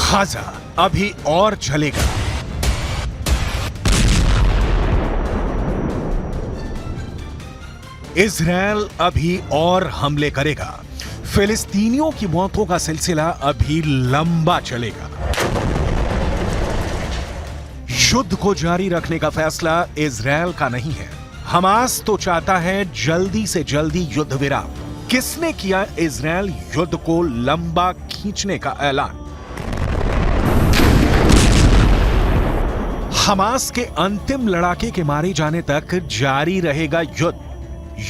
Gaza अभी और जलेगा। इजरायल अभी और हमले करेगा। फिलिस्तीनियों की मौतों का सिलसिला अभी लंबा चलेगा। युद्ध को जारी रखने का फैसला इजरायल का नहीं है। हमास तो चाहता है जल्दी से जल्दी युद्ध विराम। किसने किया इजरायल युद्ध को लंबा खींचने का ऐलान? हमास के अंतिम लड़ाके के मारे जाने तक जारी रहेगा युद्ध।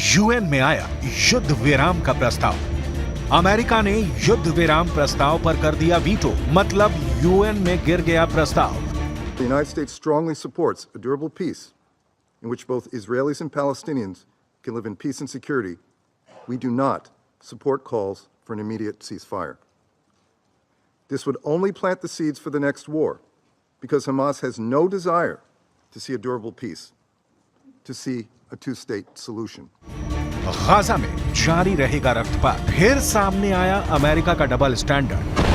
यूएन में आया युद्ध विराम का प्रस्ताव। अमेरिका ने युद्ध विराम प्रस्ताव पर कर दिया वीटो, मतलब यूएन में गिर गया प्रस्ताव। The United States strongly supports a durable peace in which both Israelis and Palestinians can live in peace and security. We do not support calls for an immediate ceasefire. This would only plant the seeds for the next war because Hamas has no desire to see a durable peace, to see a two-state solution. Gaza में जारी रहेगा रक्तपात। फिर सामने आया America का double standard.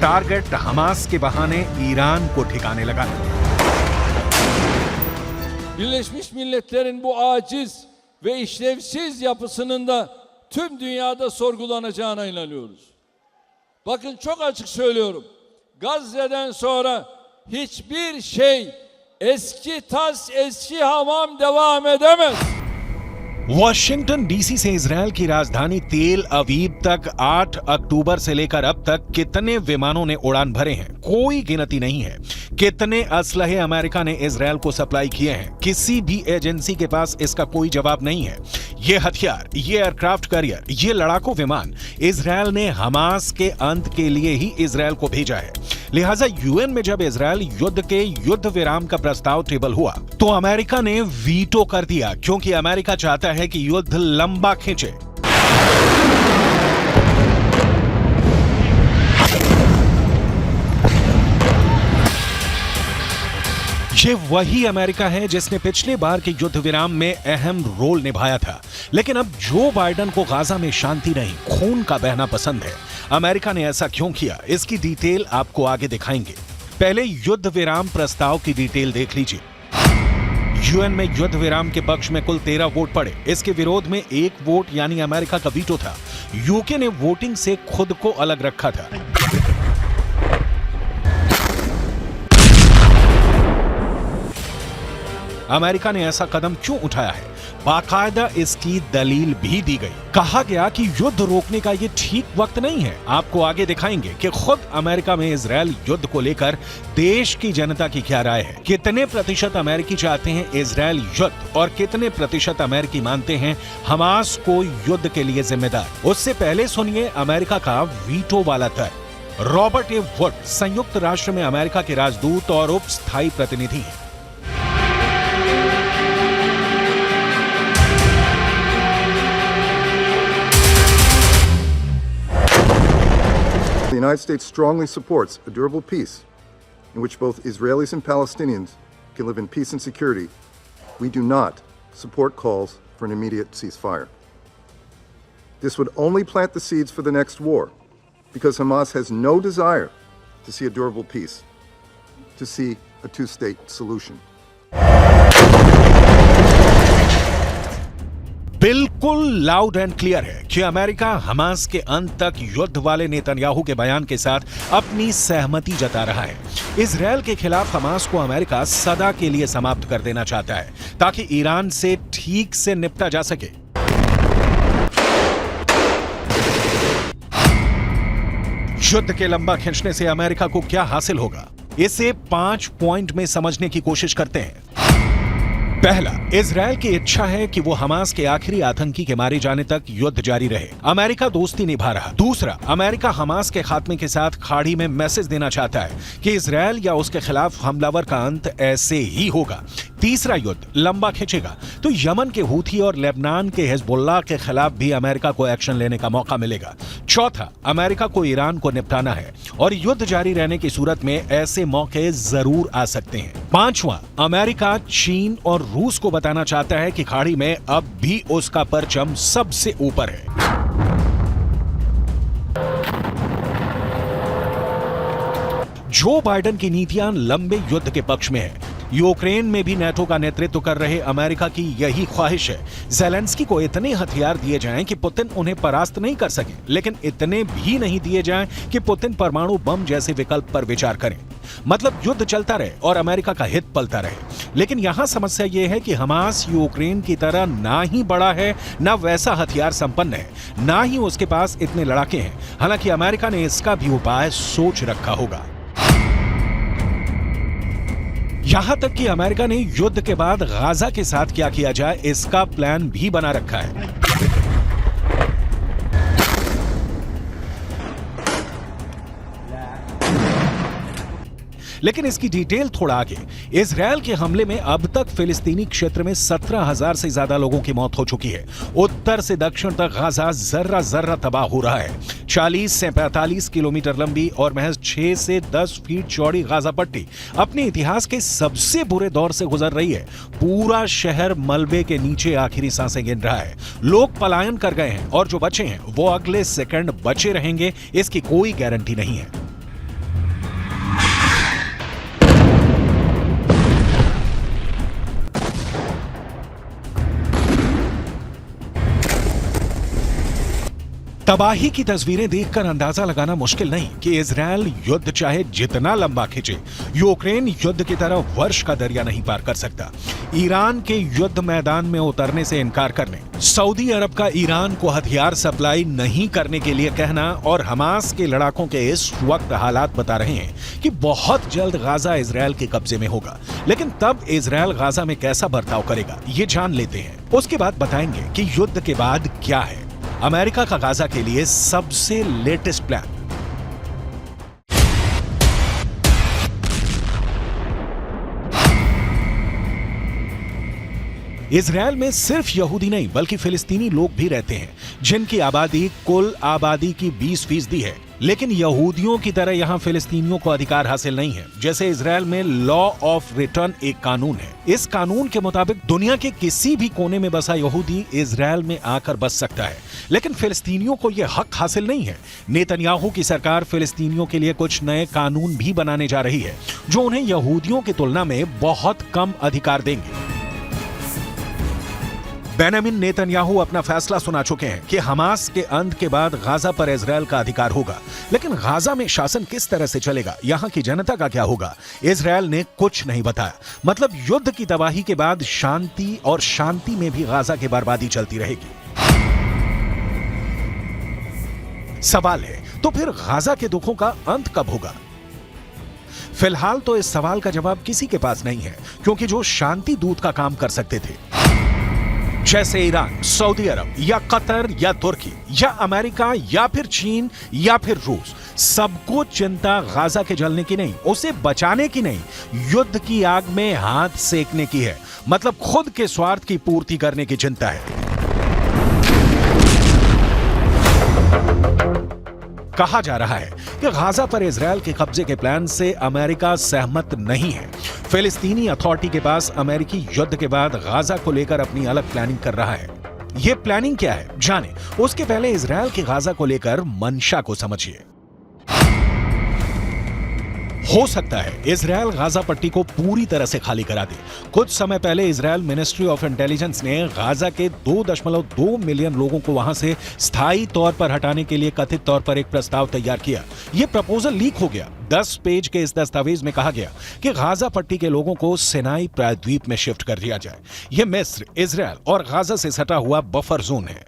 Target Hamas के बहाने Iran को ठिकाने लगा। Birleşmiş Milletler'in bu aciz ve işlevsiz yapısının da tüm dünyada sorgulanacağına inanıyoruz. Bakın çok açık söylüyorum. Gazze'den sonra hiçbir şey eski tas eski hamam devam edemez. Washington DC से Israel की राजधानी तेल अवीव तक 8 अक्टूबर से लेकर अब तक कितने विमानों ने उड़ान भरे हैं, कोई गिनती नहीं है। कितने असलहे अमेरिका ने इजरायल को सप्लाई किए हैं, किसी भी एजेंसी के पास इसका कोई जवाब नहीं है। ये हथियार, ये एयरक्राफ्ट कैरियर, ये लड़ाकू विमान इजरायल ने हमास के अंत के लिए ही इजरायल को भेजा है। लिहाजा यूएन में जब इजरायल युद्ध के युद्ध विराम का प्रस्ताव टेबल हुआ तो अमेरिका ने वीटो कर दिया, क्योंकि अमेरिका चाहता है कि युद्ध लंबा खींचे। ये वही अमेरिका है जिसने पिछले बार के युद्ध विराम में अहम रोल निभाया था। लेकिन अब जो बाइडेन को गाजा में शांति नहीं, खून का बहना पसंद है। अमेरिका ने ऐसा क्यों किया, इसकी डिटेल आपको आगे दिखाएंगे। पहले युद्ध विराम प्रस्ताव की डिटेल देख लीजिए। यूएन में युद्ध विराम के पक्ष में कुल 13 वोट पड़े। इसके विरोध में 1 वोट यानी अमेरिका का वीटो था। यूके ने वोटिंग से खुद को अलग रखा था। अमेरिका ने ऐसा कदम क्यों उठाया है, बाकायदा इसकी दलील भी दी गई। कहा गया कि युद्ध रोकने का ये ठीक वक्त नहीं है। आपको आगे दिखाएंगे कि खुद अमेरिका में इजरायल युद्ध को लेकर देश की जनता की क्या राय है। कितने प्रतिशत अमेरिकी चाहते हैं इजरायल युद्ध और कितने प्रतिशत अमेरिकी मानते हैं हमास को युद्ध के लिए जिम्मेदार। उससे पहले सुनिए अमेरिका का वीटो वाला तर्क। रॉबर्ट ए वुड संयुक्त राष्ट्र में अमेरिका के राजदूत और उप स्थायी प्रतिनिधि हैं। The United States strongly supports a durable peace in which both Israelis and Palestinians can live in peace and security. We do not support calls for an immediate ceasefire. This would only plant the seeds for the next war because Hamas has no desire to see a durable peace, to see a two-state solution. बिल्कुल loud and clear है कि America Hamas के अंत तक युद्ध वाले Netanyahu के बयान के साथ अपनी सहमति जता रहा है। इजरायल के खिलाफ हमास को अमेरिका सदा के लिए समाप्त कर देना चाहता है ताकि ईरान से ठीक से निपटा जा सके। युद्ध के लंबा खींचने से अमेरिका को क्या हासिल होगा, इसे 5 पॉइंट में समझने की कोशिश करते हैं। पहला, इजरायल की इच्छा है कि वो हमास के आखिरी आतंकी के मारे जाने तक युद्ध जारी रहे। अमेरिका दोस्ती निभा रहा। दूसरा, अमेरिका हमास के खात्मे के साथ खाड़ी में मैसेज देना चाहता है कि इजरायल या उसके खिलाफ हमलावर का अंत ऐसे ही होगा। तीसरा, युद्ध लंबा खींचेगा तो यमन के हूथी और लेबनान के हिजबुल्लाह के खिलाफ भी अमेरिका को एक्शन लेने का मौका मिलेगा। चौथा, अमेरिका को ईरान को निपटाना है और युद्ध जारी रहने की सूरत में ऐसे मौके जरूर आ सकते हैं। पांचवां, अमेरिका चीन और रूस को बताना चाहता है कि खाड़ी में अब भी उसका परचम सबसे ऊपर है। जो बाइडेन की नीतियां लंबे युद्ध के पक्ष में है। यूक्रेन में भी नाटो का नेतृत्व कर रहे अमेरिका की यही ख्वाहिश है। ज़ेलेंस्की को इतने हथियार दिए जाएं कि पुतिन उन्हें परास्त नहीं कर सके, लेकिन इतने भी नहीं दिए जाएं कि पुतिन परमाणु बम जैसे विकल्प पर विचार करें। मतलब युद्ध चलता रहे और अमेरिका का हित पलता रहे। लेकिन यहां समस्या यह है कि हमास यूक्रेन की तरह ना ही बड़ा है, ना वैसा हथियार संपन्न है, ना ही उसके पास इतने लड़ाके हैं। हालांकि अमेरिका ने इसका भी उपाय सोच रखा होगा। यहां तक कि अमेरिका ने युद्ध के बाद गाजा के साथ क्या किया जाए इसका प्लान भी बना रखा है। लेकिन इसकी डिटेल थोड़ा आगे। इजरायल के हमले में अब तक फिलिस्तीनी क्षेत्र में 17,000 से ज्यादा लोगों की मौत हो चुकी है। उत्तर से दक्षिण तक गाजा जर्रा जर्रा तबाह हो रहा है। 40 से 45 किलोमीटर लंबी और महज 6 से 10 फीट चौड़ी गाजा पट्टी अपने इतिहास के सबसे बुरे दौर से गुजर रही है। पूरा शहर मलबे के नीचे आखिरी सांसें गिन रहा है। लोग पलायन कर गए हैं और जो बचे हैं वो अगले सेकंड बचे रहेंगे, इसकी कोई गारंटी नहीं है। तबाही की तस्वीरें देखकर अंदाजा लगाना मुश्किल नहीं कि इजरायल युद्ध चाहे जितना लंबा खींचे, यूक्रेन युद्ध की तरह वर्ष का दरिया नहीं पार कर सकता। ईरान के युद्ध मैदान में उतरने से इनकार करने, सऊदी अरब का ईरान को हथियार सप्लाई नहीं करने के लिए कहना और हमास के लड़ाकों के इस वक्त हालात बता रहे हैं कि बहुत जल्द गाजा इजरायल के कब्जे में होगा। लेकिन तब इजरायल गाजा में कैसा बर्ताव करेगा, ये जान लेते हैं। उसके बाद बताएंगे कि युद्ध के बाद क्या है अमेरिका का गाजा के लिए सबसे लेटेस्ट प्लान। इजरायल में सिर्फ यहूदी नहीं बल्कि फिलिस्तीनी लोग भी रहते हैं, जिनकी आबादी कुल आबादी की 20% है। लेकिन यहूदियों की तरह यहां फिलिस्तीनियों को अधिकार हासिल नहीं है। जैसे इजरायल में लॉ ऑफ रिटर्न एक कानून है। इस कानून के मुताबिक दुनिया के किसी भी कोने में बसा यहूदी इजरायल में आकर बस सकता है, लेकिन फिलिस्तीनियों को यह हक हासिल नहीं है। नेतन्याहू की सरकार फिलिस्तीनियों के लिए कुछ नए कानून भी बनाने जा रही है, जो उन्हें यहूदियों की तुलना में बहुत कम अधिकार देंगे। बेंजामिन नेतन्याहू अपना फैसला सुना चुके हैं कि हमास के अंत के बाद गाजा पर इजरायल का अधिकार होगा। लेकिन गाजा में शासन किस तरह से चलेगा, यहां की जनता का क्या होगा, इजरायल ने कुछ नहीं बताया। मतलब युद्ध की तबाही के बाद शांति, और शांति में भी गाजा की बर्बादी चलती रहेगी। सवाल है, तो फिर गाजा के दुखों का अंत कब होगा? फिलहाल तो इस सवाल का जवाब किसी के पास नहीं है, क्योंकि जो शांति दूत का काम कर सकते थे, जैसे ईरान, सऊदी अरब या कतर या तुर्की या अमेरिका या फिर चीन या फिर रूस, सबको चिंता गाजा के जलने की नहीं, उसे बचाने की नहीं, युद्ध की आग में हाथ सेकने की है। मतलब खुद के स्वार्थ की पूर्ति करने की चिंता है। कहा जा रहा है कि गाजा पर इजरायल के कब्जे के प्लान से अमेरिका सहमत नहीं है। फिलिस्तीनी अथॉरिटी के पास अमेरिकी युद्ध के बाद गाजा को लेकर अपनी अलग प्लानिंग कर रहा है। यह प्लानिंग क्या है जाने, उसके पहले इजरायल के गाजा को लेकर मंशा को समझिए। हो सकता है इजरायल गाजा पट्टी को पूरी तरह से खाली करा दे। कुछ समय पहले इजरायल मिनिस्ट्री ऑफ इंटेलिजेंस ने गाजा के 2.2 मिलियन लोगों को वहां से स्थायी तौर पर हटाने के लिए कथित तौर पर एक प्रस्ताव तैयार किया। यह प्रपोजल लीक हो गया। 10 पेज के इस दस्तावेज में कहा गया कि गाजा पट्टी के लोगों को सिनाई प्रायद्वीप में शिफ्ट कर दिया जाए। यह मिस्र, इजरायल और गाजा से सटा हुआ बफर जोन है।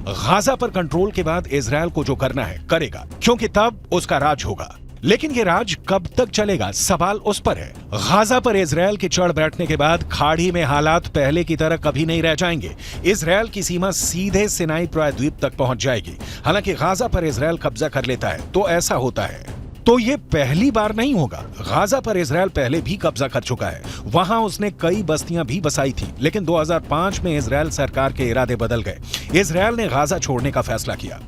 गाजा पर कंट्रोल के बाद इजरायल को जो करना है करेगा, क्योंकि तब उसका राज होगा। लेकिन ये राज कब तक चलेगा, सवाल उस पर है। गाजा पर इजरायल के चढ़ बैठने के बाद खाड़ी में हालात पहले की तरह कभी नहीं रह जाएंगे। इजरायल की सीमा सीधे सिनाई प्रायद्वीप तक पहुंच जाएगी। हालांकि गाजा पर इजरायल कब्जा कर लेता है तो ऐसा होता है, तो ये पहली बार नहीं होगा। गाजा पर इजरायल पहले भी कब्जा कर चुका है। वहां उसने कई बस्तियां भी बसाई थी, लेकिन 2005 में इजरायल सरकार के इरादे बदल गए। इजरायल ने गाजा छोड़ने का फैसला किया।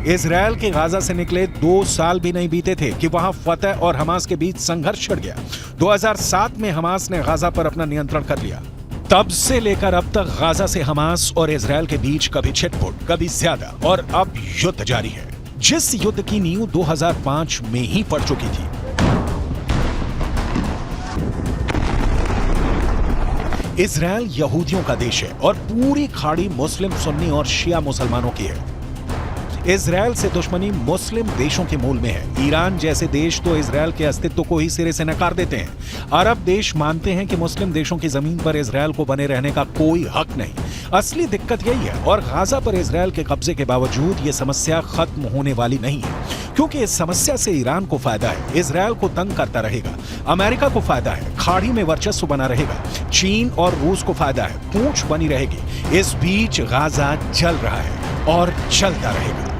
इजरायल के गाजा से निकले 2 साल भी नहीं बीते थे कि वहां फतह और हमास के बीच संघर्ष छिड़ गया। 2007 में हमास ने गाजा पर अपना नियंत्रण कर लिया। तब से लेकर अब तक गाजा से हमास और इजरायल के बीच कभी छिटपुट, कभी ज्यादा और अब युद्ध जारी है, जिस युद्ध की नींव 2005 में ही पड़ चुकी थी। इजरायल यहूदियों का देश है और पूरी खाड़ी मुस्लिम, सुन्नी और शिया मुसलमानों की है। इजरायल से दुश्मनी मुस्लिम देशों के मूल में है। ईरान जैसे देश तो इजरायल के अस्तित्व को ही सिरे से नकार देते हैं। अरब देश मानते हैं कि मुस्लिम देशों की जमीन पर इजरायल को बने रहने का कोई हक नहीं। असली दिक्कत यही है और गाजा पर इजरायल के कब्जे के बावजूद ये समस्या खत्म होने वाली नहीं है, क्योंकि इस समस्या से ईरान को फायदा है, इजरायल को तंग करता रहेगा। अमेरिका को फायदा है, खाड़ी में वर्चस्व बना रहेगा। चीन और रूस को फायदा है, पूंछ बनी रहेगी। इस बीच गाजा जल रहा है और चलता रहेगा।